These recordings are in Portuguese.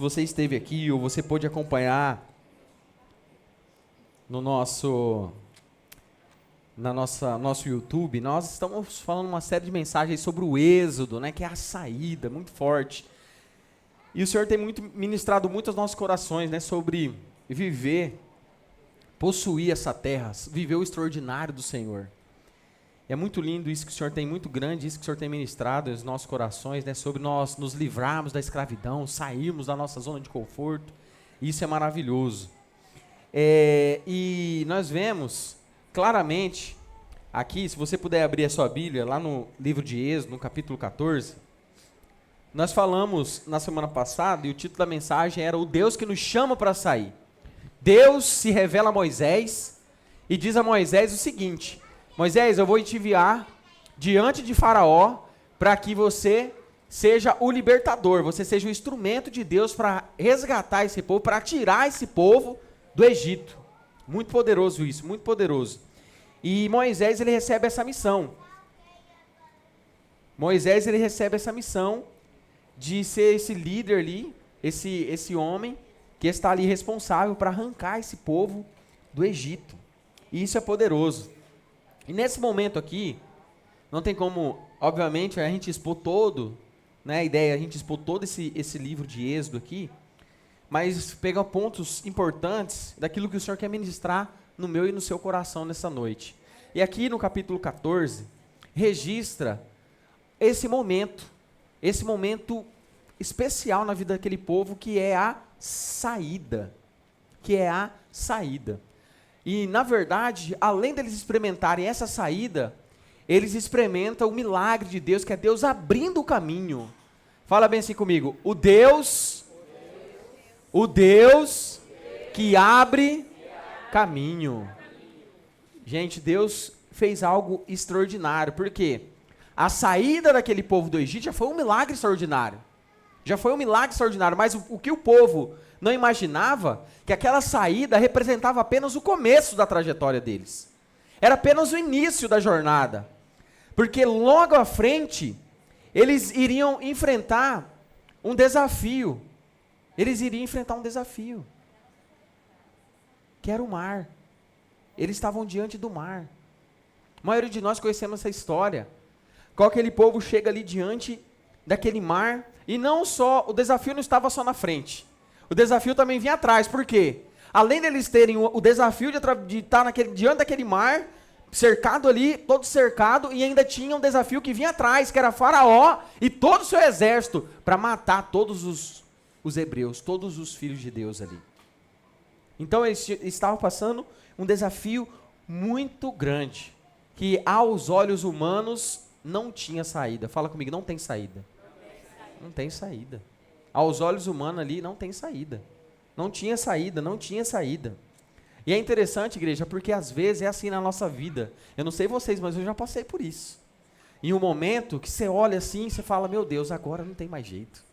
Você esteve aqui ou você pôde acompanhar no nosso nosso YouTube, nós estamos falando uma série de mensagens sobre o êxodo, né, que é a saída, muito forte. E o Senhor tem ministrado muito aos nossos corações, né, sobre viver, possuir essa terra, viver o extraordinário do Senhor. É muito lindo isso que o Senhor tem, muito grande isso que o Senhor tem ministrado aos nossos corações, né, sobre nós nos livrarmos da escravidão, sairmos da nossa zona de conforto. Isso é maravilhoso. E nós vemos claramente aqui, se você puder abrir a sua Bíblia, lá no livro de Êxodo, no capítulo 14, nós falamos na semana passada, e o título da mensagem era o Deus que nos chama para sair. Deus se revela a Moisés e diz a Moisés o seguinte: Moisés, eu vou te enviar diante de Faraó para que você seja o libertador, você seja o instrumento de Deus para resgatar esse povo, para tirar esse povo do Egito. Muito poderoso isso, muito poderoso. E Moisés, ele recebe essa missão. Moisés, ele recebe essa missão de ser esse líder ali, esse homem que está ali responsável para arrancar esse povo do Egito. E isso é poderoso. E nesse momento aqui, não tem como, obviamente, a gente expor todo, né, a ideia é a gente expor todo esse livro de Êxodo aqui, mas pegar pontos importantes daquilo que o Senhor quer ministrar no meu e no seu coração nessa noite. E aqui no capítulo 14, registra esse momento especial na vida daquele povo, que é a saída. E, na verdade, além deles experimentarem essa saída, eles experimentam o milagre de Deus, que é Deus abrindo o caminho. Fala bem assim comigo: o Deus que abre caminho. Gente, Deus fez algo extraordinário. Por quê? A saída daquele povo do Egito já foi um milagre extraordinário. Mas o que o povo não imaginava, que aquela saída representava apenas o começo da trajetória deles. Era apenas o início da jornada. Porque logo à frente, eles iriam enfrentar um desafio. Que era o mar. Eles estavam diante do mar. A maioria de nós conhecemos essa história. Qual aquele povo chega ali diante daquele mar, e não só, o desafio não estava só na frente. O desafio também vinha atrás. Por quê? Além deles terem o desafio de estar diante daquele mar, cercado ali, todo cercado, e ainda tinha um desafio que vinha atrás, que era Faraó e todo o seu exército, para matar todos os hebreus, todos os filhos de Deus ali. Então eles estavam passando um desafio muito grande, que aos olhos humanos não tinha saída. Fala comigo: não tem saída. Não tem saída. Aos olhos humanos ali não tem saída. Não tinha saída. E é interessante, igreja, porque às vezes é assim na nossa vida. Eu não sei vocês, mas eu já passei por isso. Em um momento que você olha assim e você fala: meu Deus, agora não tem mais jeito.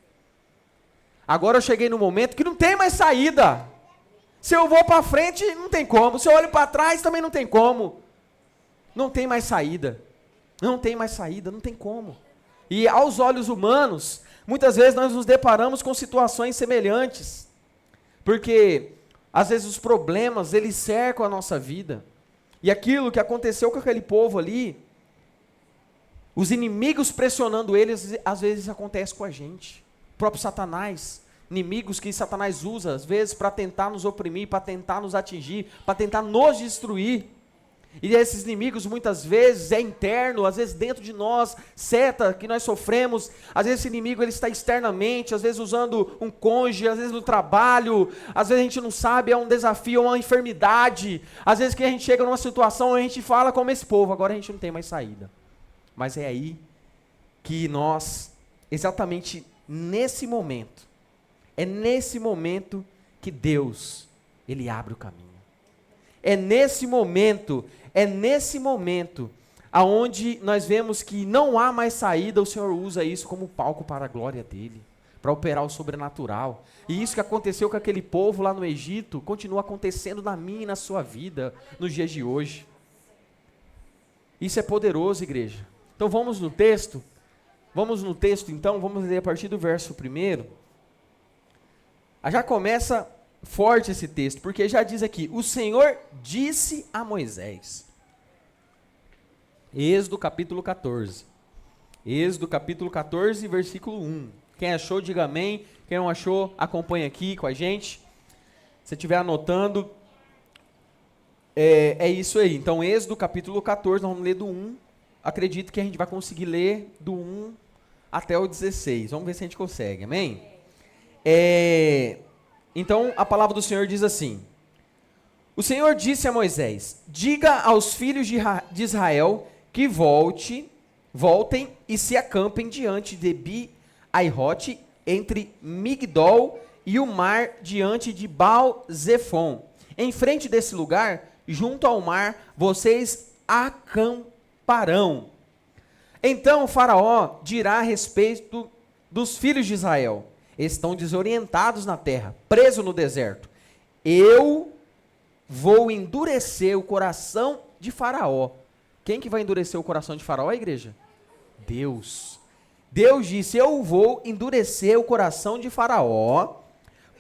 Agora eu cheguei no momento que não tem mais saída. Se eu vou para frente, não tem como. Se eu olho para trás, também não tem como. Não tem mais saída. Não tem como. E aos olhos humanos, muitas vezes nós nos deparamos com situações semelhantes. Porque, às vezes, os problemas, eles cercam a nossa vida. E aquilo que aconteceu com aquele povo ali, os inimigos pressionando eles, às vezes acontece com a gente. O próprio Satanás, inimigos que Satanás usa, às vezes, para tentar nos oprimir, para tentar nos atingir, para tentar nos destruir. E esses inimigos muitas vezes é interno, às vezes dentro de nós, seta que nós sofremos. Às vezes esse inimigo ele está externamente, às vezes usando um cônjuge, às vezes no trabalho, às vezes a gente não sabe, é um desafio, é uma enfermidade. Às vezes que a gente chega numa situação, a gente fala como esse povo: agora a gente não tem mais saída. Mas é aí que nós, exatamente nesse momento, é nesse momento que Deus, ele abre o caminho. É nesse momento aonde nós vemos que não há mais saída. O Senhor usa isso como palco para a glória dele, para operar o sobrenatural. E isso que aconteceu com aquele povo lá no Egito, continua acontecendo na minha e na sua vida, nos dias de hoje. Isso é poderoso, igreja. Então vamos no texto então, vamos ler a partir do verso 1. Já começa forte esse texto, porque já diz aqui, o Senhor disse a Moisés. Êxodo capítulo 14. Êxodo capítulo 14, versículo 1. Quem achou, diga amém. Quem não achou, acompanha aqui com a gente. Se estiver anotando, é isso aí. Então, Êxodo capítulo 14, nós vamos ler do 1. Acredito que a gente vai conseguir ler do 1 até o 16. Vamos ver se a gente consegue, amém? Então, a palavra do Senhor diz assim. O Senhor disse a Moisés, diga aos filhos de Israel que voltem e se acampem diante de Bi-Airote, entre Migdol e o mar, diante de Baal-Zefon. Em frente desse lugar, junto ao mar, vocês acamparão. Então o faraó dirá a respeito dos filhos de Israel. Estão desorientados na terra, presos no deserto. Eu vou endurecer o coração de faraó. Quem que vai endurecer o coração de faraó, igreja? Deus. Deus disse, eu vou endurecer o coração de faraó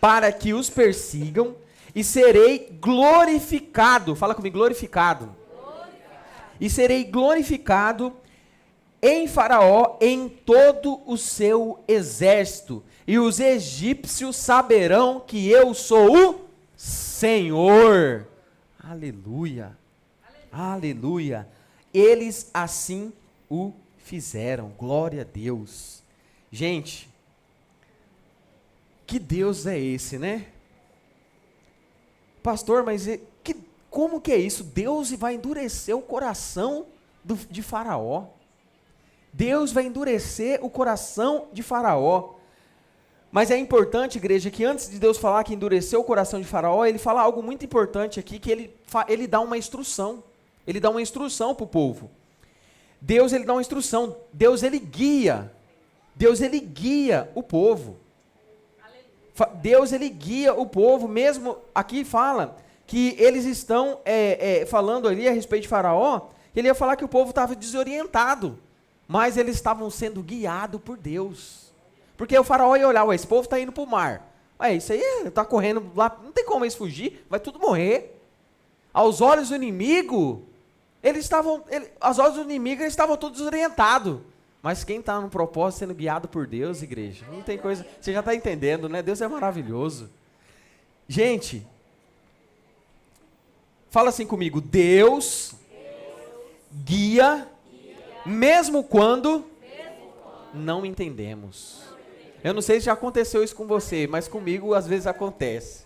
para que os persigam e serei glorificado. Fala comigo, glorificado. E serei glorificado em faraó, em todo o seu exército. E os egípcios saberão que eu sou o Senhor. Aleluia. Aleluia. Eles assim o fizeram. Glória a Deus. Gente, que Deus é esse, né? Pastor, mas como que é isso? Deus vai endurecer o coração de Faraó. Deus vai endurecer o coração de Faraó. Mas é importante, igreja, que antes de Deus falar que endureceu o coração de Faraó, ele fala algo muito importante aqui, que ele dá uma instrução. Ele dá uma instrução para o povo. Deus, ele dá uma instrução. Deus, ele guia. Deus, ele guia o povo. Deus, ele guia o povo. Mesmo aqui fala que eles estão falando ali a respeito de Faraó, ele ia falar que o povo estava desorientado. Mas eles estavam sendo guiados por Deus. Porque o faraó ia olhar, esse povo está indo para o mar. Isso aí está correndo lá, não tem como eles fugir, vai tudo morrer. Aos olhos do inimigo, eles estavam todos desorientados. Mas quem está no propósito sendo guiado por Deus, igreja, não tem coisa, você já está entendendo, né? Deus é maravilhoso. Gente, fala assim comigo, Deus guia mesmo quando não entendemos. Eu não sei se já aconteceu isso com você, mas comigo às vezes acontece.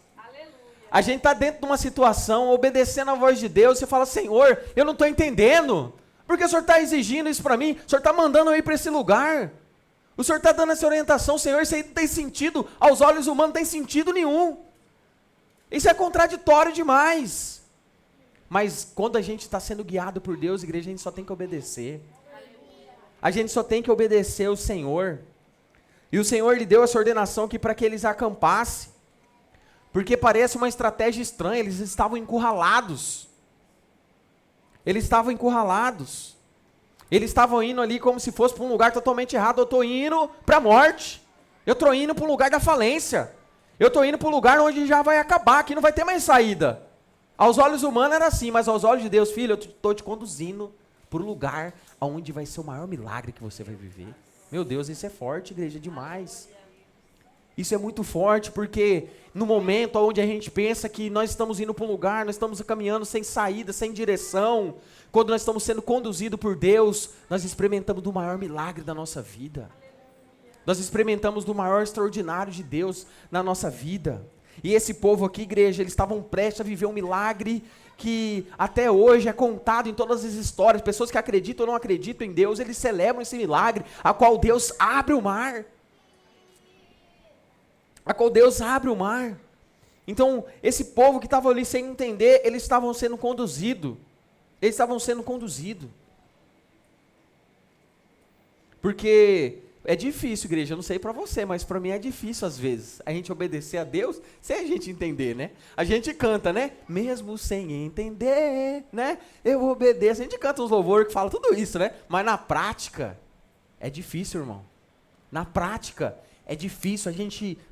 A gente está dentro de uma situação, obedecendo a voz de Deus, você fala, Senhor, eu não estou entendendo. Por que o Senhor está exigindo isso para mim? O Senhor está mandando eu ir para esse lugar. O Senhor está dando essa orientação, Senhor, isso aí não tem sentido, aos olhos humanos não tem sentido nenhum. Isso é contraditório demais. Mas quando a gente está sendo guiado por Deus, igreja, a gente só tem que obedecer. A gente só tem que obedecer o Senhor. E o Senhor lhe deu essa ordenação aqui para que eles acampassem. Porque parece uma estratégia estranha, eles estavam encurralados. Eles estavam encurralados. Eles estavam indo ali como se fosse para um lugar totalmente errado. Eu estou indo para a morte. Eu estou indo para um lugar da falência. Eu estou indo para um lugar onde já vai acabar, aqui não vai ter mais saída. Aos olhos humanos era assim, mas aos olhos de Deus, filho, eu estou te conduzindo para o lugar onde vai ser o maior milagre que você vai viver. Meu Deus, isso é forte, igreja, demais. Isso é muito forte, porque no momento onde a gente pensa que nós estamos indo para um lugar, nós estamos caminhando sem saída, sem direção, quando nós estamos sendo conduzidos por Deus, nós experimentamos do maior milagre da nossa vida. Nós experimentamos do maior extraordinário de Deus na nossa vida. E esse povo aqui, igreja, eles estavam prestes a viver um milagre que até hoje é contado em todas as histórias. Pessoas que acreditam ou não acreditam em Deus, eles celebram esse milagre, a qual Deus abre o mar. A qual Deus abre o mar. Então, esse povo que estava ali sem entender, eles estavam sendo conduzidos. Eles estavam sendo conduzidos. Porque é difícil, igreja, eu não sei para você, mas para mim é difícil às vezes, a gente obedecer a Deus sem a gente entender, né? A gente canta, né? Mesmo sem entender, né? Eu obedeço. A gente canta uns louvores que falam tudo isso, né? Mas na prática, é difícil, irmão. Na prática, É difícil,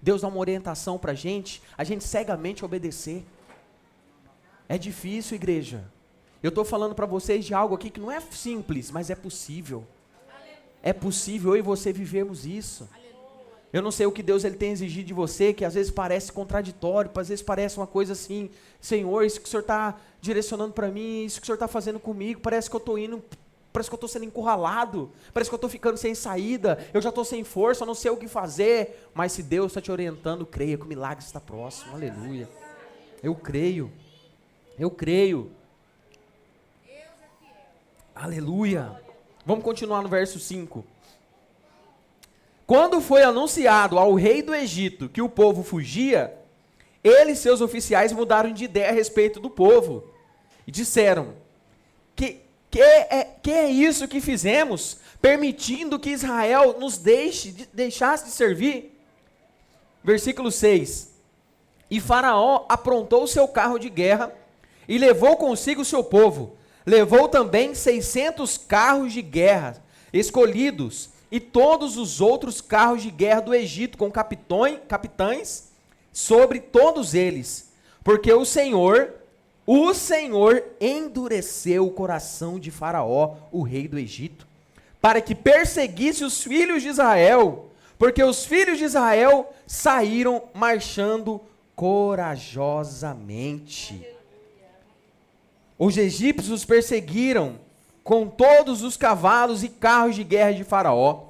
Deus dá uma orientação pra gente, a gente cegamente obedecer. É difícil, igreja. Eu estou falando para vocês de algo aqui que não é simples, mas é possível. É possível eu e você vivermos isso. Eu não sei o que Deus ele tem exigido de você, que às vezes parece contraditório, às vezes parece uma coisa assim, Senhor, isso que o Senhor está direcionando para mim, isso que o Senhor está fazendo comigo, parece que eu estou indo, parece que eu estou sendo encurralado, parece que eu estou ficando sem saída, eu já estou sem força, eu não sei o que fazer, mas se Deus está te orientando, creia que o milagre está próximo, aleluia. Eu creio, aleluia. Vamos continuar no verso 5. Quando foi anunciado ao rei do Egito que o povo fugia, ele e seus oficiais mudaram de ideia a respeito do povo. E disseram, que é isso que fizemos, permitindo que Israel nos deixasse de servir? Versículo 6. E Faraó aprontou seu carro de guerra e levou consigo o seu povo. Levou também 600 carros de guerra escolhidos, e todos os outros carros de guerra do Egito, com capitães sobre todos eles, porque o Senhor endureceu o coração de Faraó, o rei do Egito, para que perseguisse os filhos de Israel, porque os filhos de Israel saíram marchando corajosamente. Os egípcios perseguiram com todos os cavalos e carros de guerra de Faraó,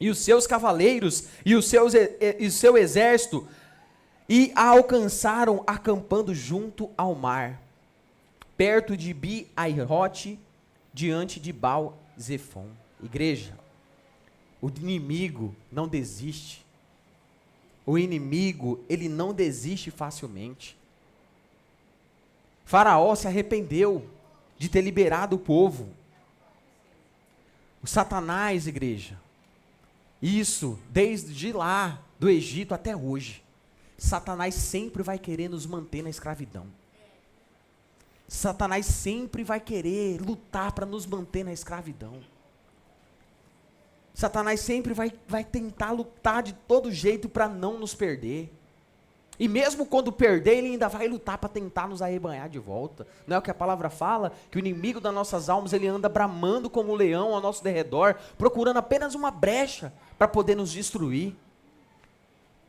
e os seus cavaleiros, e o seu exército, e a alcançaram acampando junto ao mar, perto de Bi-Airote, diante de Baal-Zefon. Igreja, o inimigo não desiste. O inimigo, ele não desiste facilmente. Faraó se arrependeu de ter liberado o povo. O Satanás, igreja, isso desde lá do Egito até hoje, Satanás sempre vai querer nos manter na escravidão. Satanás sempre vai querer lutar para nos manter na escravidão. Satanás sempre vai tentar lutar de todo jeito para não nos perder. E mesmo quando perder, ele ainda vai lutar para tentar nos arrebanhar de volta. Não é o que a palavra fala? Que o inimigo das nossas almas, ele anda bramando como um leão ao nosso derredor, procurando apenas uma brecha para poder nos destruir.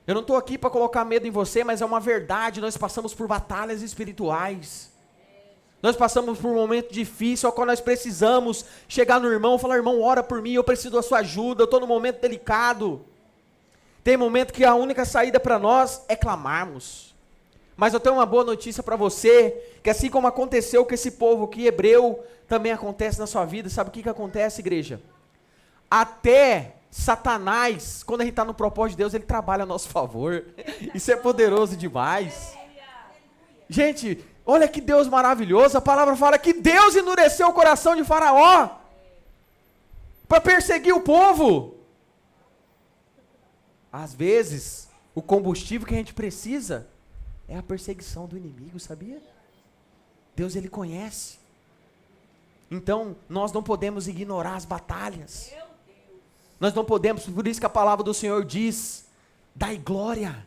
Eu não estou aqui para colocar medo em você, mas é uma verdade, nós passamos por batalhas espirituais. Nós passamos por um momento difícil, ao qual nós precisamos chegar no irmão e falar, irmão, ora por mim, eu preciso da sua ajuda, eu estou num momento delicado. Tem momento que a única saída para nós é clamarmos. Mas eu tenho uma boa notícia para você, que assim como aconteceu com esse povo aqui, hebreu, também acontece na sua vida. Sabe o que acontece, igreja? Até Satanás, quando a gente está no propósito de Deus, ele trabalha a nosso favor. Isso é poderoso demais. Gente, olha que Deus maravilhoso. A palavra fala que Deus endureceu o coração de Faraó para perseguir o povo. Às vezes, o combustível que a gente precisa é a perseguição do inimigo, sabia? Deus, ele conhece. Então, nós não podemos ignorar as batalhas. Nós não podemos, por isso que a palavra do Senhor diz, dai glória.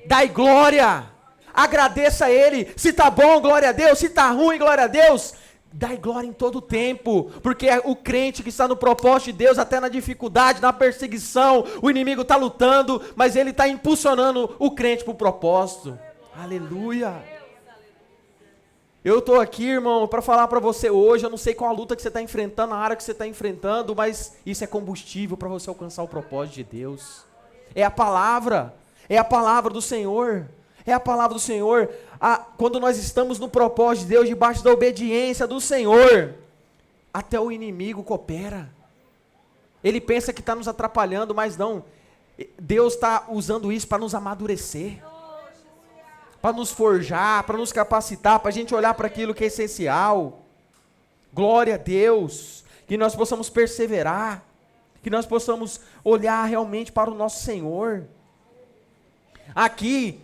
Dai glória. Agradeça a Ele. Se está bom, glória a Deus. Se está ruim, glória a Deus. Dai glória em todo o tempo, porque é o crente que está no propósito de Deus, até na dificuldade, na perseguição, o inimigo está lutando, mas ele está impulsionando o crente para o propósito. Aleluia. Eu estou aqui, irmão, para falar para você hoje, eu não sei qual a luta que você está enfrentando, a área que você está enfrentando, mas isso é combustível para você alcançar o propósito de Deus. É a palavra do Senhor. É a palavra do Senhor. Quando nós estamos no propósito de Deus, debaixo da obediência do Senhor, até o inimigo coopera. Ele pensa que está nos atrapalhando, mas não. Deus está usando isso para nos amadurecer, para nos forjar, para nos capacitar, para a gente olhar para aquilo que é essencial. Glória a Deus. Que nós possamos perseverar, que nós possamos olhar realmente para o nosso Senhor. Aqui,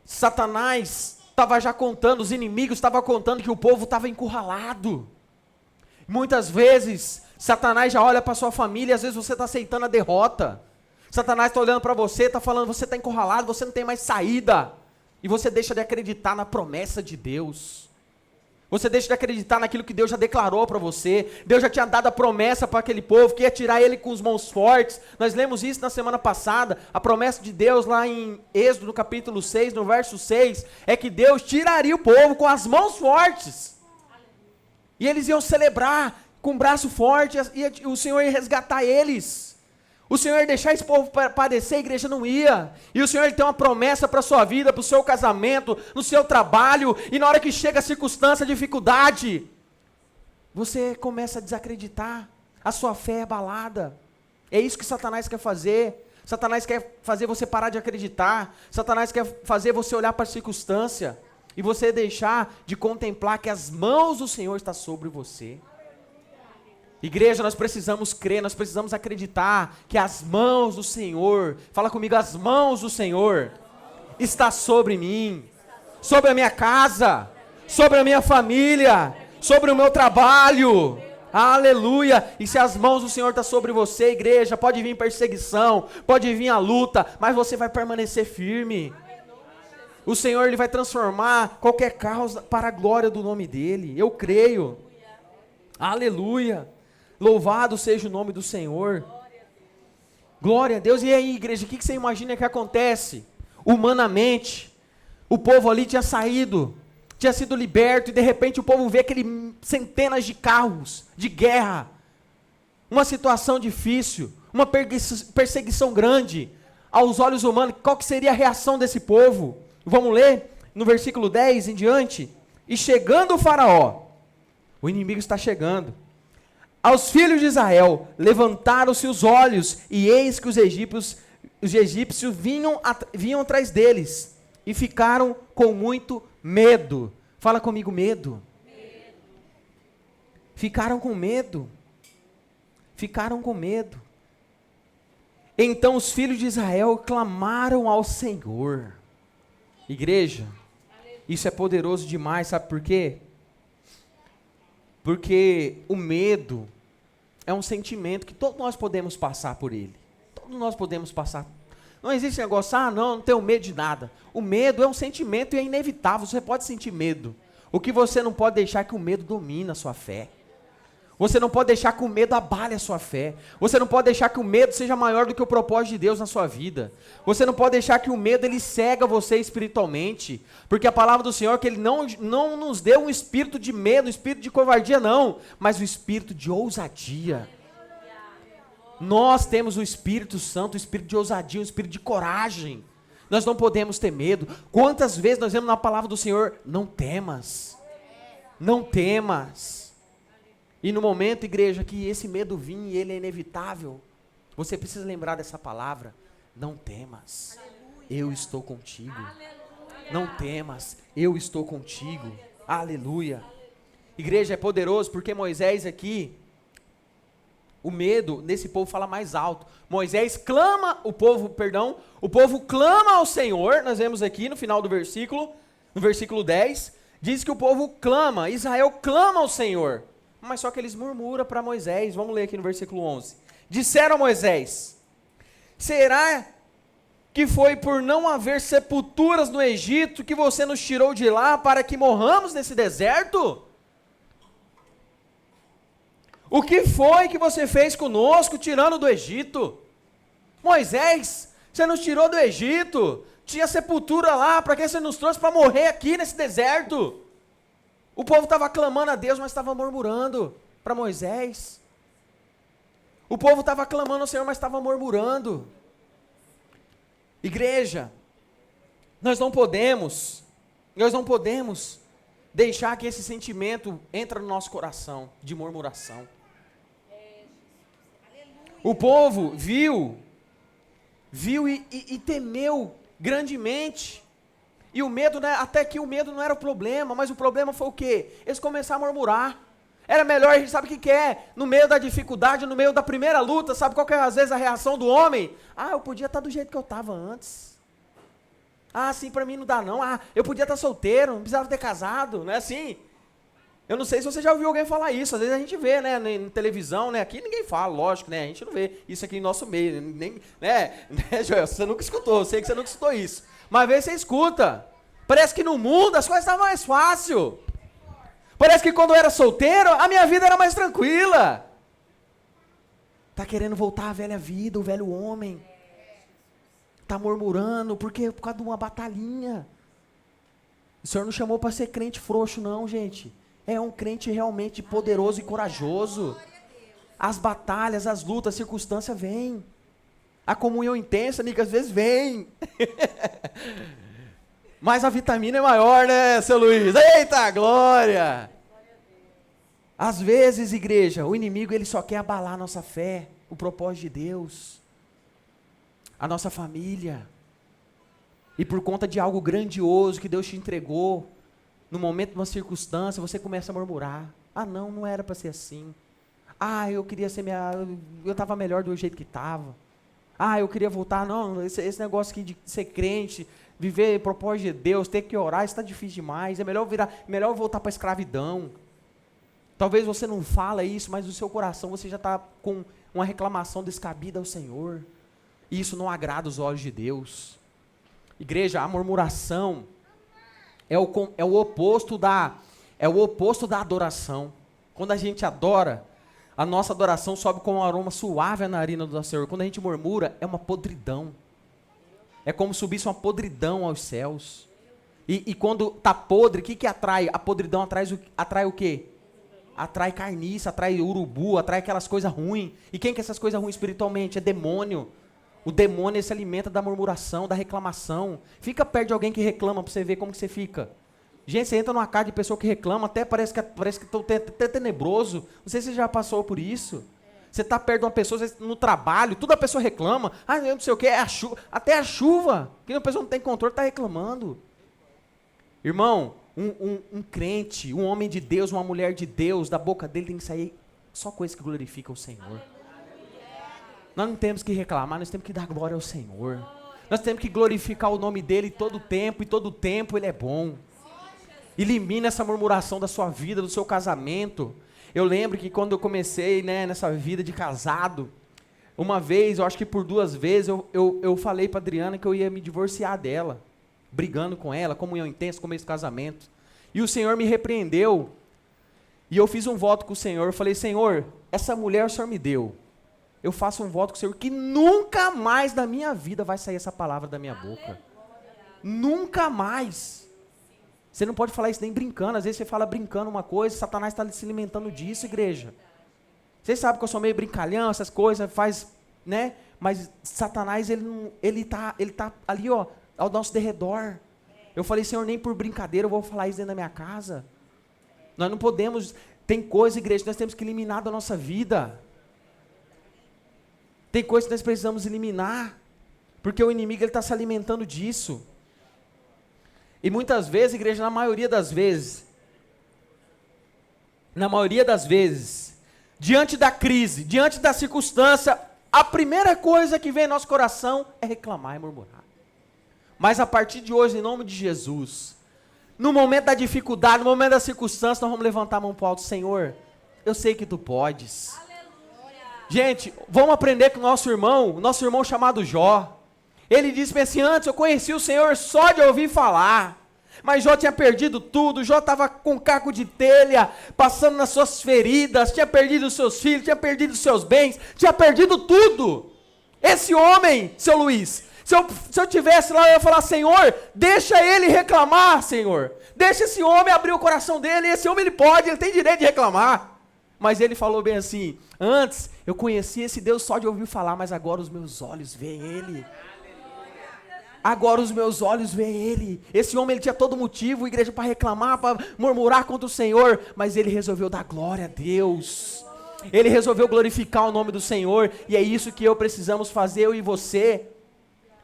Satanás estava já contando, os inimigos estavam contando que o povo estava encurralado. Muitas vezes, Satanás já olha para sua família, às vezes você está aceitando a derrota. Satanás está olhando para você, está falando, você está encurralado, você não tem mais saída. E você deixa de acreditar na promessa de Deus. Você deixa de acreditar naquilo que Deus já declarou para você. Deus já tinha dado a promessa para aquele povo, que ia tirar ele com as mãos fortes. Nós lemos isso na semana passada. A promessa de Deus lá em Êxodo, no capítulo 6, no verso 6, é que Deus tiraria o povo com as mãos fortes. E eles iam celebrar com o braço forte, e o Senhor ia resgatar eles. O Senhor ia deixar esse povo padecer, a igreja não ia. E o Senhor ele tem uma promessa para a sua vida, para o seu casamento, no seu trabalho. E na hora que chega a circunstância, a dificuldade, você começa a desacreditar. A sua fé é abalada. É isso que Satanás quer fazer. Satanás quer fazer você parar de acreditar. Satanás quer fazer você olhar para a circunstância. E você deixar de contemplar que as mãos do Senhor estão sobre você. Igreja, nós precisamos crer, nós precisamos acreditar que as mãos do Senhor, fala comigo, as mãos do Senhor está sobre mim, sobre a minha casa, sobre a minha família, sobre o meu trabalho. Aleluia! E se as mãos do Senhor estão sobre você, igreja, pode vir perseguição, pode vir a luta, mas você vai permanecer firme. O Senhor ele vai transformar qualquer causa para a glória do nome dele. Eu creio. Aleluia! Louvado seja o nome do Senhor. Glória a Deus. E aí, igreja, o que você imagina que acontece? Humanamente, o povo ali tinha saído, tinha sido liberto, e de repente o povo vê aquele centenas de carros de guerra, uma situação difícil, uma perseguição grande aos olhos humanos. Qual que seria a reação desse povo? Vamos ler no versículo 10 em diante. E chegando o faraó, o inimigo está chegando, aos filhos de Israel levantaram-se os olhos, e eis que os egípcios vinham atrás deles, e ficaram com muito medo. Fala comigo, medo. Ficaram com medo. Ficaram com medo. Então os filhos de Israel clamaram ao Senhor. Igreja, isso é poderoso demais, sabe por quê? Porque o medo é um sentimento que todos nós podemos passar por ele. Todos nós podemos passar. Não existe negócio, não tenho medo de nada. O medo é um sentimento e é inevitável, você pode sentir medo. O que você não pode deixar é que o medo domine a sua fé. Você não pode deixar que o medo abale a sua fé. Você não pode deixar que o medo seja maior do que o propósito de Deus na sua vida. Você não pode deixar que o medo ele cega você espiritualmente. Porque a palavra do Senhor é que Ele não nos deu um espírito de medo, um espírito de covardia não, mas um espírito de ousadia. Nós temos o Espírito Santo, o espírito de ousadia, um espírito de coragem. Nós não podemos ter medo. Quantas vezes nós vemos na palavra do Senhor, não temas. Não temas. E no momento, igreja, que esse medo vir e ele é inevitável, você precisa lembrar dessa palavra. Não temas, eu estou contigo. Não temas, eu estou contigo. Aleluia. Igreja, é poderoso porque Moisés aqui, o medo nesse povo fala mais alto. Moisés clama, o povo clama ao Senhor. Nós vemos aqui no final do versículo, no versículo 10, diz que o povo clama, Israel clama ao Senhor. Mas só que eles murmuram para Moisés. Vamos ler aqui no versículo 11. Disseram a Moisés: será que foi por não haver sepulturas no Egito que você nos tirou de lá para que morramos nesse deserto? O que foi que você fez conosco tirando do Egito? Moisés, você nos tirou do Egito, tinha sepultura lá, para que você nos trouxe para morrer aqui nesse deserto? O povo estava clamando a Deus, mas estava murmurando para Moisés. O povo estava clamando ao Senhor, mas estava murmurando. Igreja, nós não podemos deixar que esse sentimento entre no nosso coração de murmuração. O povo viu e temeu grandemente. E o medo, né, até que o medo não era o problema, mas o problema foi o quê? Eles começaram a murmurar. Era melhor, a gente sabe o que é? No meio da dificuldade, no meio da primeira luta, sabe qual que é às vezes a reação do homem? Eu podia estar do jeito que eu estava antes. Assim para mim não dá não. Eu podia estar solteiro, não precisava ter casado, não é assim? Eu não sei se você já ouviu alguém falar isso, às vezes a gente vê, né, na televisão, né, aqui ninguém fala, lógico, né, a gente não vê isso aqui no nosso meio, nem, né, Joel, você nunca escutou, eu sei que você nunca escutou isso, mas às vezes você escuta, parece que no mundo as coisas estavam mais fáceis, parece que quando eu era solteiro, a minha vida era mais tranquila, tá querendo voltar à velha vida, o velho homem, tá murmurando, porque por causa de uma batalhinha, o Senhor não chamou para ser crente frouxo não, gente. É um crente realmente poderoso e corajoso. As batalhas, as lutas, as circunstâncias vêm. A comunhão intensa, amiga, às vezes vem. Mas a vitamina é maior, né, seu Luiz? Eita, glória! Às vezes, igreja, o inimigo ele só quer abalar a nossa fé, o propósito de Deus, a nossa família. E por conta de algo grandioso que Deus te entregou, no momento de uma circunstância, você começa a murmurar. Ah, não era para ser assim. Ah, eu queria ser eu estava melhor do jeito que estava. Ah, eu queria voltar. Não, esse negócio aqui de ser crente, viver propósito de Deus, ter que orar, isso está difícil demais. É melhor voltar para a escravidão. Talvez você não fala isso, mas no seu coração você já está com uma reclamação descabida ao Senhor. E isso não agrada os olhos de Deus. Igreja, a murmuração é o oposto da adoração. Quando a gente adora, a nossa adoração sobe com um aroma suave à narina do Senhor. Quando a gente murmura, é uma podridão. É como se subisse uma podridão aos céus. E quando está podre, o que atrai? A podridão atrai o quê? Atrai carniça, atrai urubu, atrai aquelas coisas ruins. E quem que é essas coisas ruins espiritualmente? É demônio. O demônio se alimenta da murmuração, da reclamação. Fica perto de alguém que reclama para você ver como que você fica. Gente, você entra numa casa de pessoa que reclama, até parece que estou até tenebroso. Não sei se você já passou por isso. Você está perto de uma pessoa, no trabalho, toda a pessoa reclama. Ah, eu não sei o que, é a chuva. Até a chuva, que a pessoa não tem controle, está reclamando. Irmão, um crente, um homem de Deus, uma mulher de Deus, da boca dele tem que sair só coisa que glorifica o Senhor. Nós não temos que reclamar, nós temos que dar glória ao Senhor. Nós temos que glorificar o nome dEle todo tempo, e todo tempo Ele é bom. Elimina essa murmuração da sua vida, do seu casamento. Eu lembro que quando eu comecei, né, nessa vida de casado, uma vez, eu acho que por 2 vezes, eu falei para Adriana que eu ia me divorciar dela, brigando com ela, comunhão intensa, começo do casamento. E o Senhor me repreendeu, e eu fiz um voto com o Senhor, eu falei, Senhor, essa mulher o Senhor me deu. Eu faço um voto com o Senhor que nunca mais na minha vida vai sair essa palavra da minha boca. Nunca mais. Você não pode falar isso nem brincando. Às vezes você fala brincando uma coisa, Satanás está se alimentando disso, igreja. Vocês sabem que eu sou meio brincalhão, essas coisas, faz, né? Mas Satanás, ele tá ali, ó, ao nosso derredor. Eu falei, Senhor, nem por brincadeira eu vou falar isso dentro da minha casa. Nós não podemos, tem coisa, igreja, que nós temos que eliminar da nossa vida. Tem coisas que nós precisamos eliminar, porque o inimigo está se alimentando disso. E muitas vezes, igreja, na maioria das vezes, diante da crise, diante da circunstância, a primeira coisa que vem em nosso coração é reclamar e murmurar. Mas a partir de hoje, em nome de Jesus, no momento da dificuldade, no momento da circunstância, nós vamos levantar a mão para o alto. Senhor, eu sei que Tu podes. Gente, vamos aprender com o nosso irmão chamado Jó. Ele disse assim, antes eu conheci o Senhor só de ouvir falar. Mas Jó tinha perdido tudo, Jó estava com caco de telha, passando nas suas feridas, tinha perdido os seus filhos, tinha perdido os seus bens, tinha perdido tudo. Esse homem, seu Luiz, se eu tivesse lá, eu ia falar, Senhor, deixa ele reclamar, Senhor. Deixa esse homem abrir o coração dele, esse homem ele tem direito de reclamar. Mas ele falou bem assim, antes eu conhecia esse Deus só de ouvir falar, mas agora os meus olhos veem Ele. Agora os meus olhos veem Ele. Esse homem ele tinha todo motivo, igreja, para reclamar, para murmurar contra o Senhor, mas ele resolveu dar glória a Deus. Ele resolveu glorificar o nome do Senhor, e é isso que eu precisamos fazer, eu e você.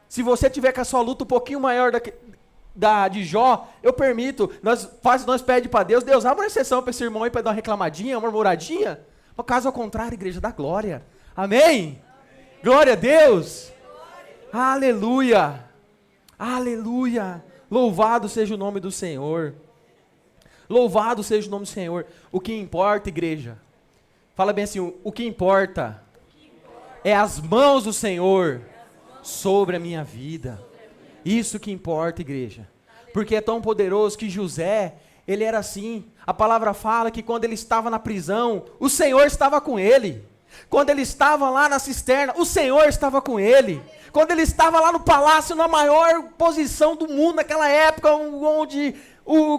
Se você tiver com a sua luta um pouquinho maior de Jó, eu permito, nós pedimos para Deus, abre uma exceção para esse irmão aí, para dar uma reclamadinha, uma murmuradinha, mas caso ao contrário, igreja, dá glória. Amém? Glória a Deus. Aleluia. Aleluia. Louvado seja o nome do Senhor. Louvado seja o nome do Senhor. O que importa, igreja? Fala bem assim, o que importa é as mãos do Senhor sobre a minha vida. Isso que importa, igreja. Porque é tão poderoso que José, ele era assim. A palavra fala que quando ele estava na prisão, o Senhor estava com ele. Quando ele estava lá na cisterna, o Senhor estava com ele. Quando ele estava lá no palácio, na maior posição do mundo, naquela época onde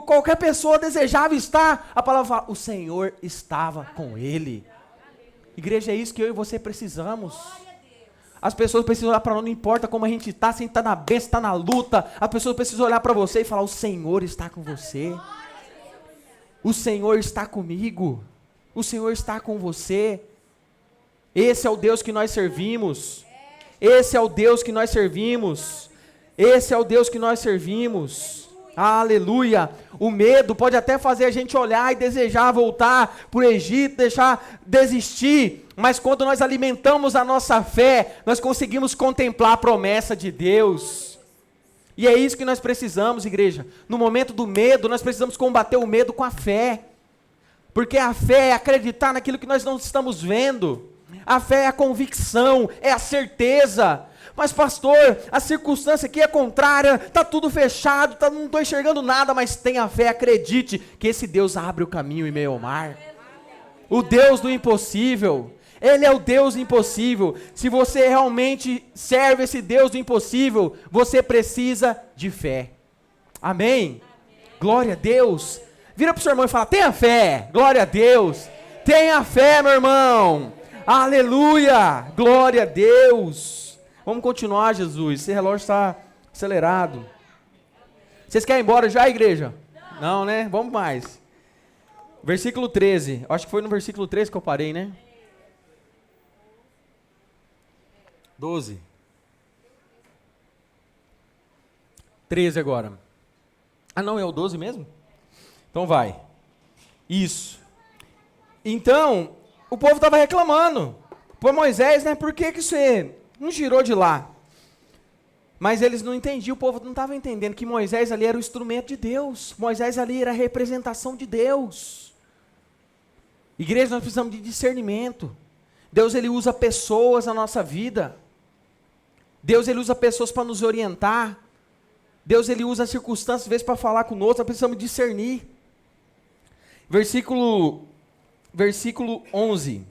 qualquer pessoa desejava estar, a palavra fala, o Senhor estava com ele. Igreja, é isso que eu e você precisamos. As pessoas precisam olhar para nós, não importa como a gente está, se a gente está na bênção, está na luta, as pessoas precisam olhar para você e falar, o Senhor está com você. O Senhor está comigo. O Senhor está com você. Esse é o Deus que nós servimos. Esse é o Deus que nós servimos. Esse é o Deus que nós servimos. Aleluia. O medo pode até fazer a gente olhar e desejar voltar para o Egito, desistir. Mas quando nós alimentamos a nossa fé, nós conseguimos contemplar a promessa de Deus. E é isso que nós precisamos, igreja. No momento do medo, nós precisamos combater o medo com a fé. Porque a fé é acreditar naquilo que nós não estamos vendo. A fé é a convicção, é a certeza. Mas pastor, a circunstância aqui é contrária, está tudo fechado, não estou enxergando nada, mas tenha fé, acredite que esse Deus abre o caminho em meio ao mar. O Deus do impossível, Ele é o Deus do impossível. Se você realmente serve esse Deus do impossível, você precisa de fé. Amém? Glória a Deus. Vira para o seu irmão e fala, tenha fé, glória a Deus. Tenha fé, meu irmão. Aleluia, glória a Deus. Vamos continuar, Jesus, esse relógio está acelerado. Vocês querem ir embora já, igreja? Não, né? Vamos mais. Versículo 13, acho que foi no versículo 13 que eu parei, né? 12. 13 agora. Ah não, é o 12 mesmo? Então vai. Isso. Então, o povo estava reclamando. Pô, Moisés, né? Por que você não tirou de lá? Mas eles não entendiam, o povo não estava entendendo que Moisés ali era o instrumento de Deus. Moisés ali era a representação de Deus. Igreja, nós precisamos de discernimento. Deus, Ele usa pessoas na nossa vida. Deus, Ele usa pessoas para nos orientar. Deus, Ele usa circunstâncias, às vezes, para falar conosco. Nós precisamos discernir. Versículo 11.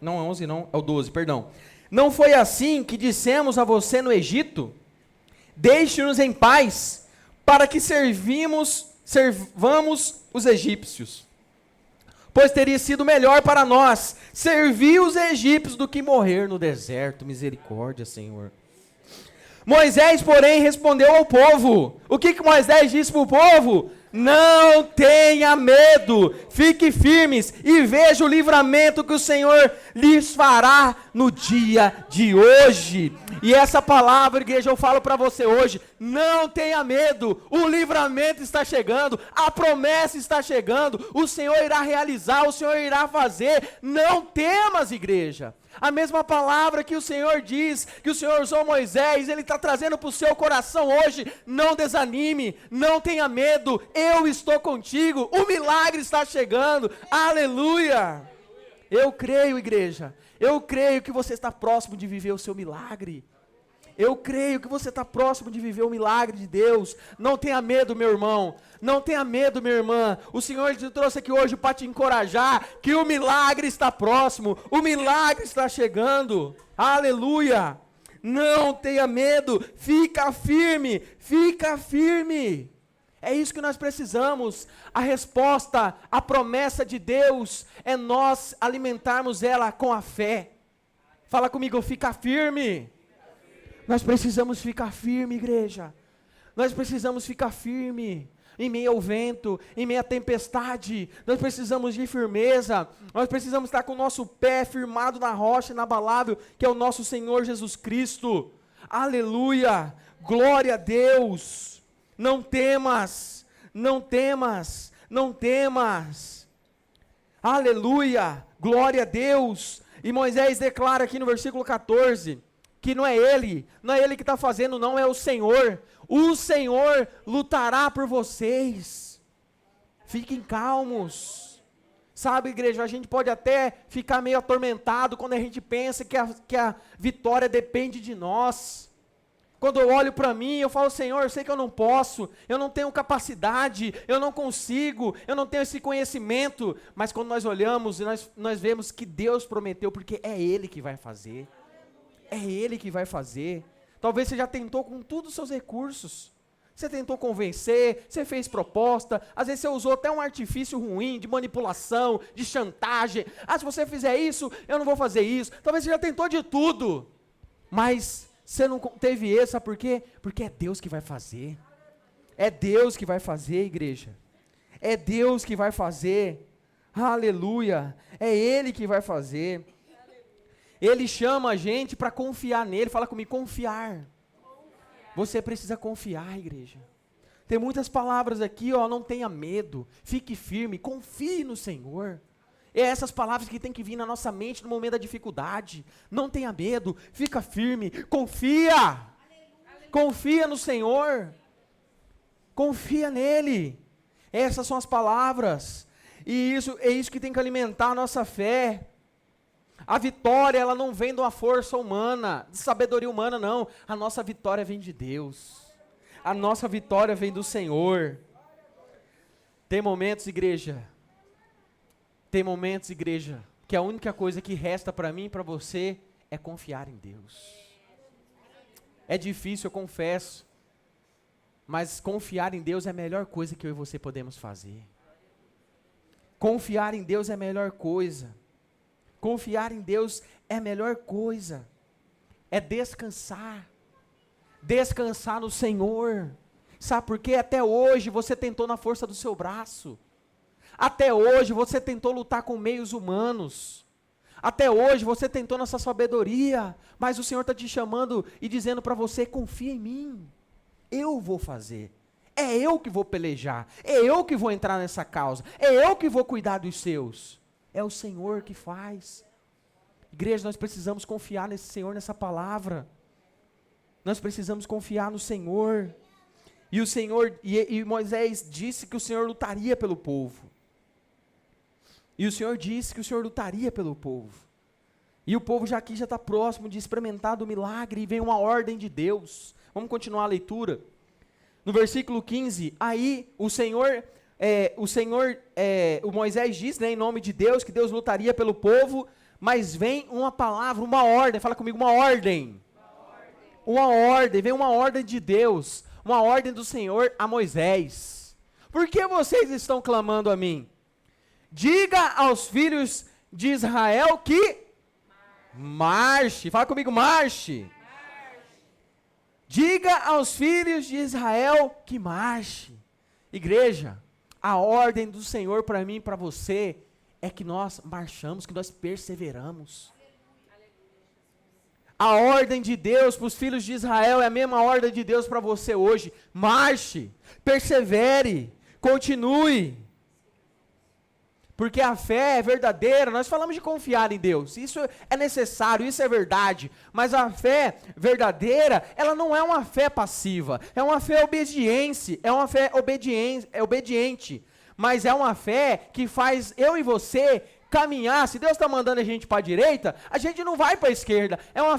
Não é 11 não, é o 12, perdão. Não foi assim que dissemos a você no Egito? Deixe-nos em paz, para que servamos os egípcios. Pois teria sido melhor para nós servir os egípcios do que morrer no deserto. Misericórdia, Senhor. Moisés, porém, respondeu ao povo. O que Moisés disse para o povo? Não tenha medo, fique firmes e veja o livramento que o Senhor lhes fará no dia de hoje. E essa palavra, igreja, eu falo para você hoje, não tenha medo, o livramento está chegando, a promessa está chegando, o Senhor irá realizar, o Senhor irá fazer, não temas, igreja. A mesma palavra que o Senhor diz, que o Senhor usou Moisés, Ele está trazendo para o seu coração hoje, não desanime, não tenha medo, eu estou contigo, o milagre está chegando, aleluia. Eu creio, igreja, eu creio que você está próximo de viver o seu milagre. Eu creio que você está próximo de viver o milagre de Deus. Não tenha medo, meu irmão. Não tenha medo, minha irmã. O Senhor te trouxe aqui hoje para te encorajar que o milagre está próximo. O milagre está chegando. Aleluia. Não tenha medo. Fica firme. Fica firme. É isso que nós precisamos. A resposta, a promessa de Deus é nós alimentarmos ela com a fé. Fala comigo, fica firme. Nós precisamos ficar firme, igreja. Nós precisamos ficar firme em meio ao vento, em meio à tempestade. Nós precisamos de firmeza. Nós precisamos estar com o nosso pé firmado na rocha inabalável, que é o nosso Senhor Jesus Cristo. Aleluia! Glória a Deus! Não temas, não temas, não temas. Aleluia! Glória a Deus! E Moisés declara aqui no versículo 14... que não é ele que está fazendo, não, é o Senhor lutará por vocês, Fiquem calmos. Sabe, igreja, a gente pode até ficar meio atormentado quando a gente pensa que a vitória depende de nós. Quando eu olho para mim, eu falo, Senhor, eu sei que eu não posso, eu não tenho capacidade, eu não consigo, eu não tenho esse conhecimento. Mas quando nós olhamos, nós vemos que Deus prometeu, porque é Ele que vai fazer. É Ele que vai fazer. Talvez você já tentou com todos os seus recursos. Você tentou convencer, você fez proposta, às vezes você usou até um artifício ruim, de manipulação, de chantagem. Ah, se você fizer isso, eu não vou fazer isso. Talvez você já tentou de tudo, mas você não teve esse, sabe por quê? Porque é Deus que vai fazer. É Deus que vai fazer, igreja. É Deus que vai fazer. Aleluia. É Ele que vai fazer. Ele chama a gente para confiar nele. Fala comigo, confiar. Você precisa confiar, igreja. Tem muitas palavras aqui, ó, não tenha medo, fique firme, confie no Senhor. É essas palavras que tem que vir na nossa mente no momento da dificuldade. Não tenha medo, fica firme, confia. Confia no Senhor. Confia nele. Essas são as palavras. E isso é isso que tem que alimentar a nossa fé. A vitória, ela não vem de uma força humana, de sabedoria humana, não. A nossa vitória vem de Deus. A nossa vitória vem do Senhor. Tem momentos, igreja, que a única coisa que resta para mim e para você é confiar em Deus. É difícil, eu confesso, mas confiar em Deus é a melhor coisa que eu e você podemos fazer. Confiar em Deus é a melhor coisa. Confiar em Deus é a melhor coisa. É descansar. Descansar no Senhor. Sabe por quê? Até hoje você tentou na força do seu braço. Até hoje você tentou lutar com meios humanos. Até hoje você tentou nessa sabedoria. Mas o Senhor está te chamando e dizendo para você, confia em mim. Eu vou fazer. É eu que vou pelejar. É eu que vou entrar nessa causa. É eu que vou cuidar dos seus. É o Senhor que faz. Igreja, nós precisamos confiar nesse Senhor, nessa palavra. Nós precisamos confiar no Senhor. E o Senhor, e Moisés disse que o Senhor lutaria pelo povo. E o Senhor disse que o Senhor lutaria pelo povo. E o povo já aqui já está próximo de experimentar do milagre e vem uma ordem de Deus. Vamos continuar a leitura. No versículo 15, aí o Moisés diz, né, em nome de Deus, que Deus lutaria pelo povo, mas vem uma palavra, uma ordem, fala comigo, uma ordem. Uma ordem, vem uma ordem de Deus, uma ordem do Senhor a Moisés. Por que vocês estão clamando a mim? Diga aos filhos de Israel que marche, fala comigo, marche. Diga aos filhos de Israel que marche. Igreja, a ordem do Senhor para mim e para você é que nós marchamos, que nós perseveramos. A ordem de Deus para os filhos de Israel é a mesma ordem de Deus para você hoje. Marche, persevere, continue. Porque a fé é verdadeira, nós falamos de confiar em Deus, isso é necessário, isso é verdade, mas a fé verdadeira, ela não é uma fé passiva, é uma fé obediente, mas é uma fé que faz eu e você caminhar. Se Deus está mandando a gente para a direita, a gente não vai para a esquerda, é uma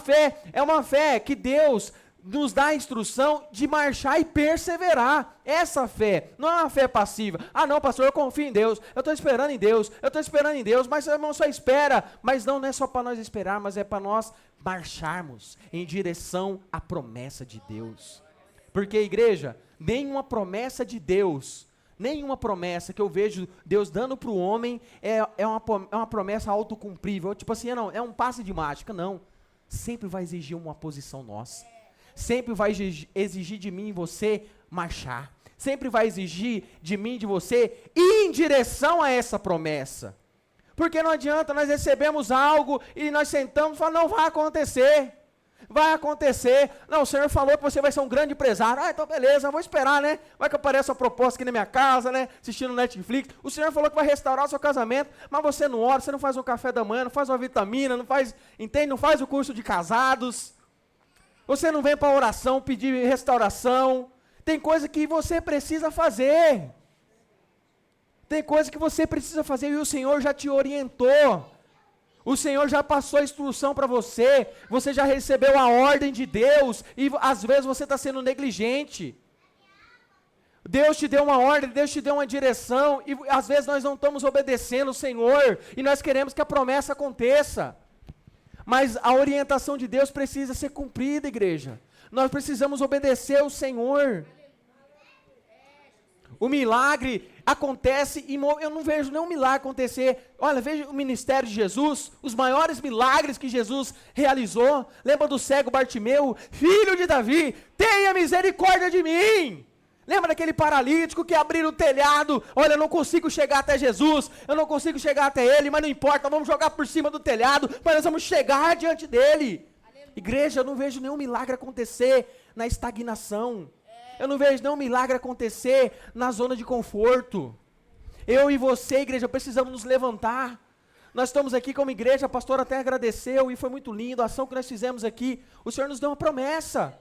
fé que Deus nos dá a instrução de marchar e perseverar. Essa fé, não é uma fé passiva. Ah não, pastor, eu confio em Deus, eu estou esperando em Deus, mas irmão, só espera. Mas não é só para nós esperar, mas é para nós marcharmos em direção à promessa de Deus. Porque, igreja, nenhuma promessa de Deus, nenhuma promessa que eu vejo Deus dando para o homem é uma promessa autocumprível, tipo assim, não, é um passe de mágica, não. Sempre vai exigir uma posição nossa. Sempre vai exigir de mim e você marchar. Sempre vai exigir de mim e de você ir em direção a essa promessa. Porque não adianta, nós recebemos algo e nós sentamos e falamos, não vai acontecer. Vai acontecer. Não, o Senhor falou que você vai ser um grande empresário. Ah, então beleza, vou esperar, né? Vai que apareça uma proposta aqui na minha casa, né? Assistindo Netflix. O Senhor falou que vai restaurar o seu casamento, mas você não ora, você não faz um café da manhã, não faz uma vitamina, não faz, entende? Não faz o curso de casados. Você não vem para a oração pedir restauração. Tem coisa que você precisa fazer. Tem coisa que você precisa fazer e o Senhor já te orientou. O Senhor já passou a instrução para você. Você já recebeu a ordem de Deus e às vezes você está sendo negligente. Deus te deu uma ordem, Deus te deu uma direção e às vezes nós não estamos obedecendo o Senhor e nós queremos que a promessa aconteça. Mas a orientação de Deus precisa ser cumprida, igreja. Nós precisamos obedecer ao Senhor. O milagre acontece e eu não vejo nenhum milagre acontecer. Olha, veja o ministério de Jesus, os maiores milagres que Jesus realizou. Lembra do cego Bartimeu? Filho de Davi, tenha misericórdia de mim. Lembra daquele paralítico que abriu o telhado? Olha, eu não consigo chegar até Jesus, eu não consigo chegar até Ele, mas não importa, vamos jogar por cima do telhado, mas nós vamos chegar diante dEle. Aleluia. Igreja, eu não vejo nenhum milagre acontecer na estagnação. Eu não vejo nenhum milagre acontecer na zona de conforto. Eu e você, igreja, precisamos nos levantar. Nós estamos aqui como igreja, a pastora até agradeceu e foi muito lindo a ação que nós fizemos aqui. O Senhor nos deu uma promessa.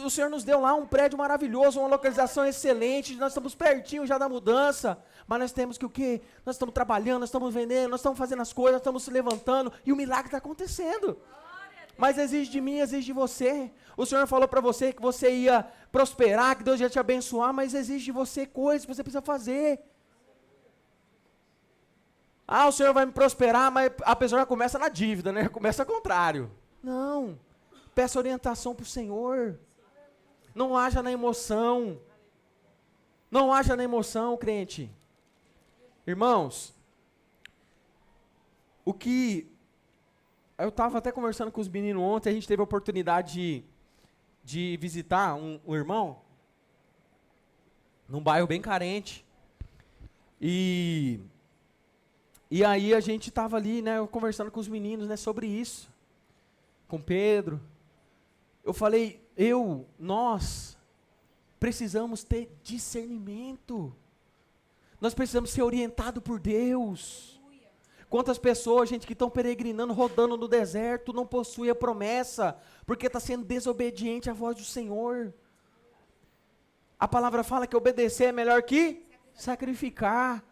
O Senhor nos deu lá um prédio maravilhoso, uma localização excelente, nós estamos pertinho já da mudança, mas nós temos que o quê? Nós estamos trabalhando, nós estamos vendendo, nós estamos fazendo as coisas, nós estamos se levantando, e o milagre está acontecendo. Mas exige de mim, exige de você. O Senhor falou para você que você ia prosperar, que Deus ia te abençoar, mas exige de você coisas que você precisa fazer. Ah, o Senhor vai me prosperar, mas a pessoa já começa na dívida, né? Começa ao contrário. Não. Peça orientação para o Senhor. Não haja na emoção. Não haja na emoção, crente. Irmãos, eu estava até conversando com os meninos ontem, a gente teve a oportunidade de visitar um irmão num bairro bem carente. E aí a gente estava ali, né, conversando com os meninos, né, sobre isso. Com Pedro. Eu falei, nós precisamos ter discernimento. Nós precisamos ser orientados por Deus. Quantas pessoas, gente, que estão peregrinando, rodando no deserto, não possuem a promessa, porque está sendo desobediente à voz do Senhor. A palavra fala que obedecer é melhor que sacrificar.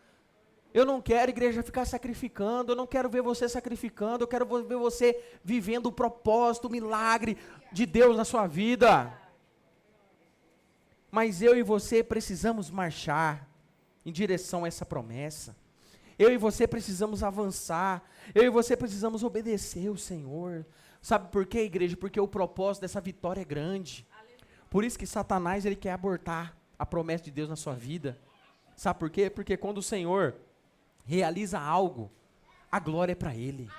Eu não quero, igreja, ficar sacrificando, eu não quero ver você sacrificando, eu quero ver você vivendo o propósito, o milagre de Deus na sua vida. Mas eu e você precisamos marchar em direção a essa promessa. Eu e você precisamos avançar, eu e você precisamos obedecer o Senhor. Sabe por quê, igreja? Porque o propósito dessa vitória é grande. Por isso que Satanás, ele quer abortar a promessa de Deus na sua vida. Sabe por quê? Porque quando o Senhor realiza algo, a glória é para Ele.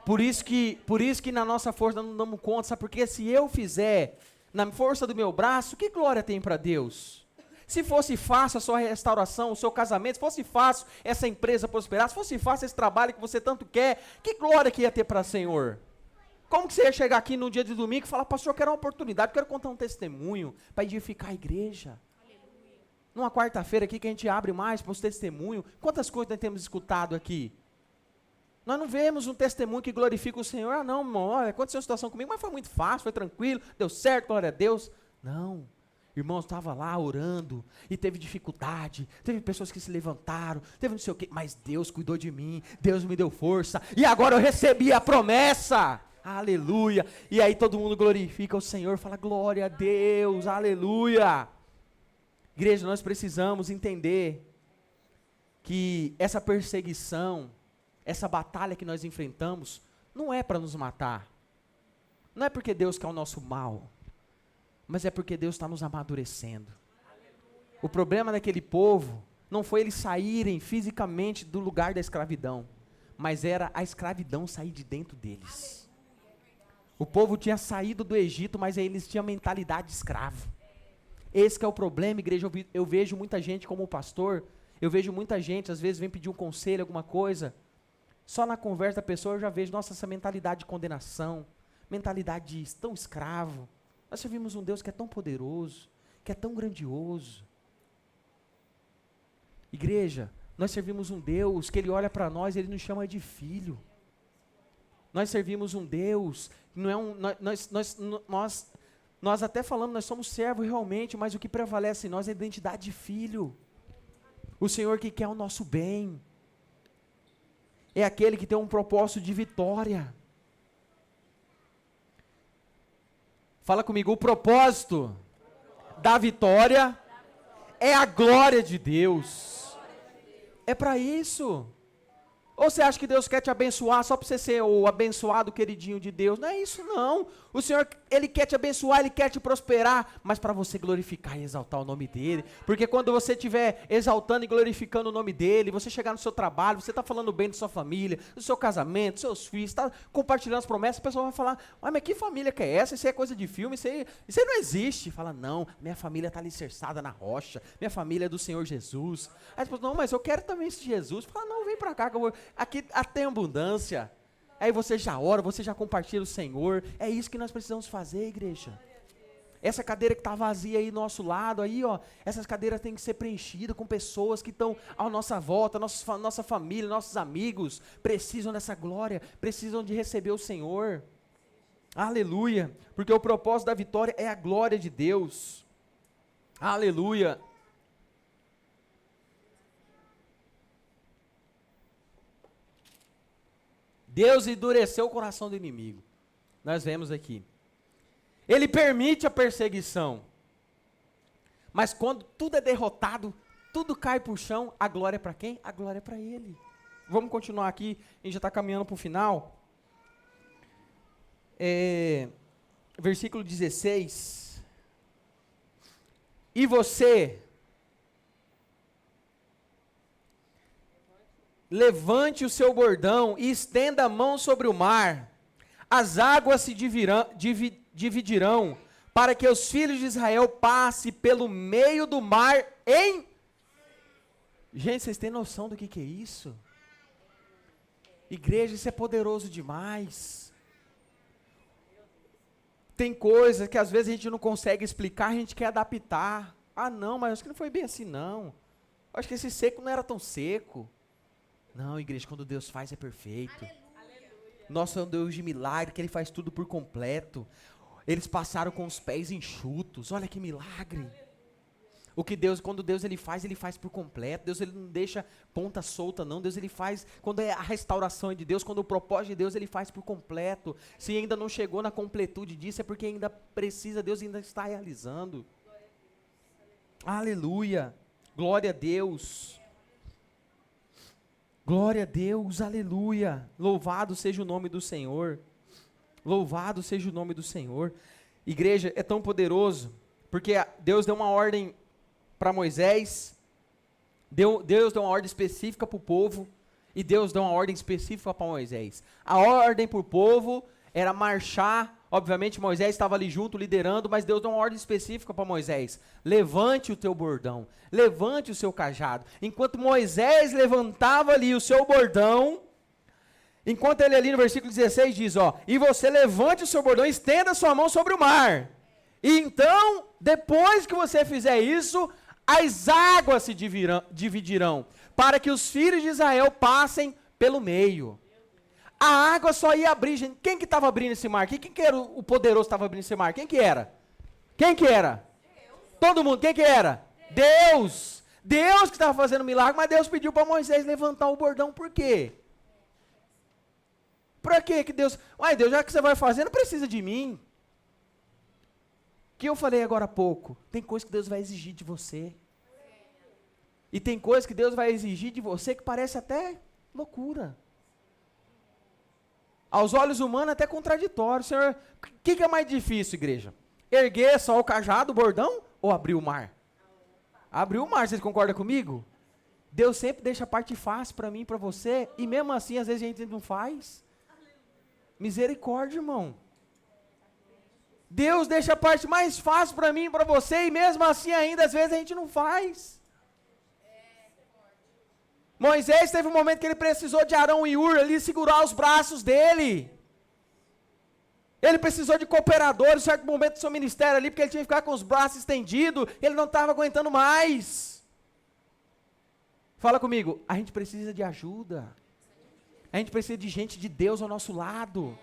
Por isso que na nossa força não damos conta, sabe? Porque se eu fizer na força do meu braço, que glória tem para Deus? Se fosse fácil a sua restauração, o seu casamento, se fosse fácil essa empresa prosperar, se fosse fácil esse trabalho que você tanto quer, que glória que ia ter para o Senhor? Como que você ia chegar aqui num dia de domingo e falar, pastor, eu quero uma oportunidade, eu quero contar um testemunho para edificar a igreja? Numa quarta-feira aqui que a gente abre mais para os testemunhos. Quantas coisas nós temos escutado aqui? Nós não vemos um testemunho que glorifica o Senhor. Ah, não, irmão, olha, aconteceu uma situação comigo, mas foi muito fácil, foi tranquilo, deu certo, glória a Deus. Não. Irmão, estava lá orando e teve dificuldade, teve pessoas que se levantaram, teve não sei o quê, mas Deus cuidou de mim, Deus me deu força, e agora eu recebi a promessa. Aleluia. E aí todo mundo glorifica o Senhor, fala glória a Deus, aleluia. Igreja, nós precisamos entender que essa perseguição, essa batalha que nós enfrentamos, não é para nos matar. Não é porque Deus quer o nosso mal, mas é porque Deus está nos amadurecendo. O problema daquele povo não foi eles saírem fisicamente do lugar da escravidão, mas era a escravidão sair de dentro deles. O povo tinha saído do Egito, mas aí eles tinham mentalidade de escravo. Esse que é o problema, igreja. Eu vejo muita gente como pastor, eu vejo muita gente, às vezes vem pedir um conselho, alguma coisa, só na conversa da pessoa eu já vejo, nossa, essa mentalidade de condenação, mentalidade de tão escravo. Nós servimos um Deus que é tão poderoso, que é tão grandioso. Igreja, nós servimos um Deus que Ele olha para nós e Ele nos chama de filho. Nós servimos um Deus, não é nós até falamos, nós somos servos realmente, mas o que prevalece em nós é a identidade de filho. O Senhor que quer o nosso bem. É aquele que tem um propósito de vitória. Fala comigo, o propósito da vitória é a glória de Deus. É para isso. Ou você acha que Deus quer te abençoar só para você ser o abençoado queridinho de Deus? Não é isso não. O Senhor, Ele quer te abençoar, Ele quer te prosperar, mas para você glorificar e exaltar o nome dEle. Porque quando você estiver exaltando e glorificando o nome dEle, você chegar no seu trabalho, você está falando bem da sua família, do seu casamento, dos seus filhos, está compartilhando as promessas, a pessoa vai falar, mas que família que é essa? Isso é coisa de filme, isso aí não existe. Fala, não, minha família está alicerçada na rocha, minha família é do Senhor Jesus. Aí você fala, não, mas eu quero também esse Jesus. Fala, não, vem para cá que eu vou... Aqui tem abundância. Aí você já ora, você já compartilha o Senhor. É isso que nós precisamos fazer, igreja. Essa cadeira que está vazia aí do nosso lado, aí, ó, essas cadeiras têm que ser preenchidas com pessoas que estão à nossa volta, nossa família, nossos amigos, precisam dessa glória, precisam de receber o Senhor. Aleluia. Porque o propósito da vitória é a glória de Deus. Aleluia. Deus endureceu o coração do inimigo. Nós vemos aqui. Ele permite a perseguição. Mas quando tudo é derrotado, tudo cai para o chão, a glória é para quem? A glória é para Ele. Vamos continuar aqui, a gente já está caminhando para o final. Versículo 16. E você... levante o seu bordão e estenda a mão sobre o mar. As águas se dividirão, para que os filhos de Israel passem pelo meio do mar em... Gente, vocês têm noção do que é isso? Igreja, isso é poderoso demais. Tem coisas que às vezes a gente não consegue explicar, a gente quer adaptar. Ah não, mas acho que não foi bem assim não. Acho que esse seco não era tão seco. Não, igreja, quando Deus faz é perfeito. Aleluia. Nosso é um Deus de milagre, que Ele faz tudo por completo. Eles passaram com os pés enxutos, olha que milagre. Aleluia. O que Deus, quando Deus Ele faz por completo. Deus Ele não deixa ponta solta não, Deus Ele faz, quando é a restauração de Deus, quando o propósito de Deus Ele faz por completo. Se ainda não chegou na completude disso, é porque ainda precisa, Deus ainda está realizando. Aleluia, glória a Deus. Glória a Deus, aleluia, louvado seja o nome do Senhor, louvado seja o nome do Senhor. Igreja, é tão poderoso, porque Deus deu uma ordem para Moisés, Deus deu uma ordem específica para o povo, e Deus deu uma ordem específica para Moisés. A ordem para o povo era marchar, obviamente Moisés estava ali junto, liderando, mas Deus deu uma ordem específica para Moisés. Levante o teu bordão, levante o seu cajado. Enquanto Moisés levantava ali o seu bordão, enquanto ele ali no versículo 16 diz, ó, e você levante o seu bordão, estenda a sua mão sobre o mar. E então, depois que você fizer isso, as águas se dividirão, para que os filhos de Israel passem pelo meio. A água só ia abrir, gente. Quem que estava abrindo esse mar? Quem que era o poderoso que estava abrindo esse mar? Quem que era? Quem que era? Deus. Todo mundo. Quem que era? Deus. Deus que estava fazendo milagre, mas Deus pediu para Moisés levantar o bordão. Por quê? Para quê que Deus... Uai, Deus, já que você vai fazer, não precisa de mim. Que eu falei agora há pouco. Tem coisa que Deus vai exigir de você. E tem coisa que Deus vai exigir de você que parece até loucura. Aos olhos humanos até contraditório. Senhor, o que é mais difícil, igreja? Erguer só o cajado, o bordão, ou abrir o mar? Abrir o mar, vocês concordam comigo? Deus sempre deixa a parte fácil para mim e para você, e mesmo assim, às vezes a gente não faz. Misericórdia, irmão. Deus deixa a parte mais fácil para mim e para você, e mesmo assim ainda, às vezes a gente não faz. Moisés teve um momento que ele precisou de Arão e Hur ali segurar os braços dele. Ele precisou de cooperadores em certo momento do seu ministério ali, porque ele tinha que ficar com os braços estendidos, ele não estava aguentando mais. Fala comigo, a gente precisa de ajuda. A gente precisa de gente de Deus ao nosso lado.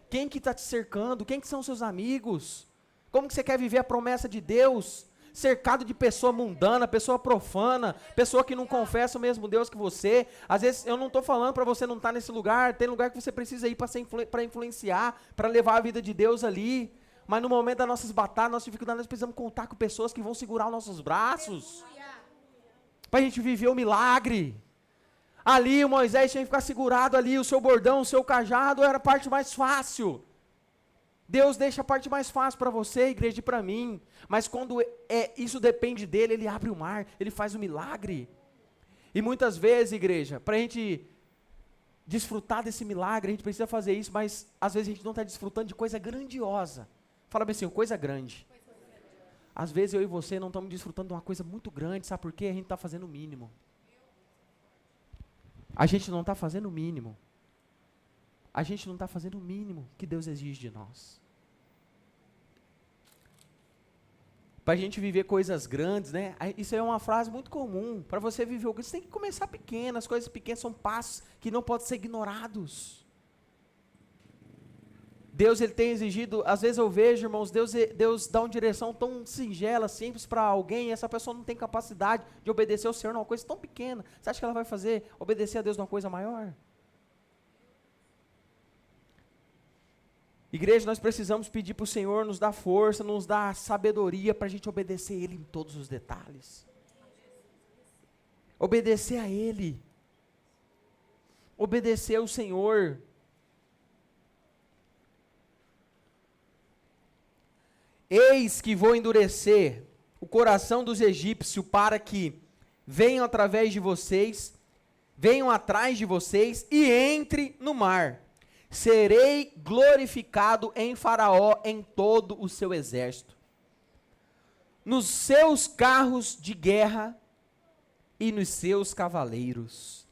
Quem que está te cercando? Quem que são seus amigos? Como que você quer viver a promessa de Deus? cercado de pessoa mundana, pessoa profana, pessoa que não confessa o mesmo Deus que você. Às vezes eu não estou falando para você não estar nesse lugar, tem lugar que você precisa ir para influenciar, para levar a vida de Deus ali. Mas no momento das nossas batalhas, nossas dificuldades, nós precisamos contar com pessoas que vão segurar os nossos braços, para a gente viver o milagre. Ali o Moisés tinha que ficar segurado ali, o seu bordão, o seu cajado era a parte mais fácil. Deus deixa a parte mais fácil para você, igreja, e para mim. Mas quando isso depende dele, ele abre o mar, ele faz o milagre. E muitas vezes, igreja, para a gente desfrutar desse milagre, a gente precisa fazer isso, mas às vezes a gente não está desfrutando de coisa grandiosa. Fala bem assim, coisa grande. Às vezes eu e você não estamos desfrutando de uma coisa muito grande, sabe por quê? A gente está fazendo o mínimo. A gente não está fazendo o mínimo. A gente não está fazendo o mínimo que Deus exige de nós. Para a gente viver coisas grandes, né? Isso é uma frase muito comum. Para você viver o grande, você tem que começar pequeno. As coisas pequenas são passos que não podem ser ignorados. Deus, ele tem exigido, às vezes eu vejo, irmãos, Deus dá uma direção tão singela, simples para alguém, e essa pessoa não tem capacidade de obedecer ao Senhor numa coisa tão pequena. Você acha que ela vai fazer, obedecer a Deus numa coisa maior? Igreja, nós precisamos pedir para o Senhor nos dar força, nos dar sabedoria para a gente obedecer Ele em todos os detalhes. Obedecer a Ele. Obedecer ao Senhor. Eis que vou endurecer o coração dos egípcios para que venham através de vocês, venham atrás de vocês e entre no mar. Serei glorificado em Faraó, em todo o seu exército, nos seus carros de guerra e nos seus cavaleiros.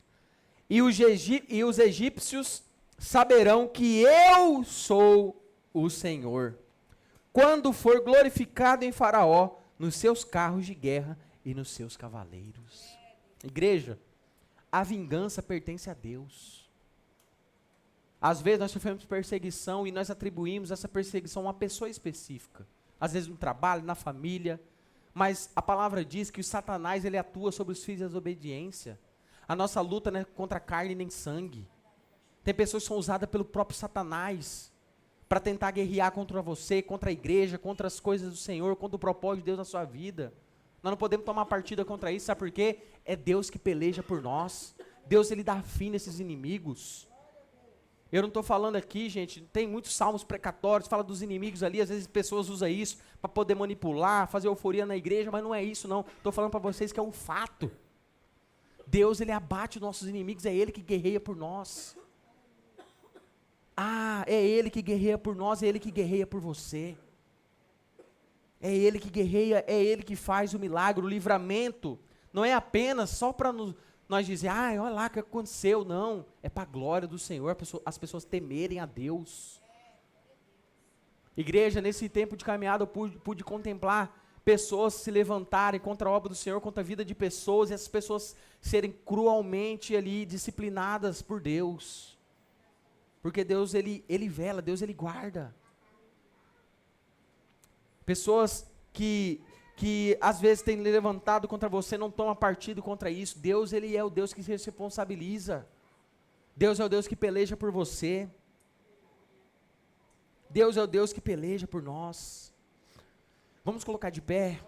E os egípcios saberão que eu sou o Senhor, quando for glorificado em Faraó, nos seus carros de guerra e nos seus cavaleiros. Igreja, a vingança pertence a Deus. Às vezes nós sofremos perseguição e nós atribuímos essa perseguição a uma pessoa específica. Às vezes no trabalho, na família. Mas a palavra diz que o Satanás, ele atua sobre os filhos da desobediência. A nossa luta não é contra carne nem sangue. Tem pessoas que são usadas pelo próprio Satanás para tentar guerrear contra você, contra a igreja, contra as coisas do Senhor, contra o propósito de Deus na sua vida. Nós não podemos tomar partida contra isso, sabe por quê? É Deus que peleja por nós. Deus, ele dá fim nesses inimigos. Eu não estou falando aqui, gente, tem muitos salmos precatórios, fala dos inimigos ali, às vezes pessoas usam isso para poder manipular, fazer euforia na igreja, mas não é isso não. Estou falando para vocês que é um fato. Deus, ele abate os nossos inimigos, é Ele que guerreia por nós. Ah, é Ele que guerreia por nós, é Ele que guerreia por você. É Ele que guerreia, é Ele que faz o milagre, o livramento. Não é apenas só para nós dizer, olha lá o que aconteceu. Não, é para a glória do Senhor, as pessoas temerem a Deus. Igreja, nesse tempo de caminhada eu pude contemplar pessoas se levantarem contra a obra do Senhor, contra a vida de pessoas, e essas pessoas serem cruelmente ali disciplinadas por Deus. Porque Deus, ele vela, Deus, ele guarda. Pessoas que às vezes têm levantado contra você, não tomam partido contra isso. Deus, ele é o Deus que se responsabiliza. Deus é o Deus que peleja por você. Deus é o Deus que peleja por nós. Vamos colocar de pé.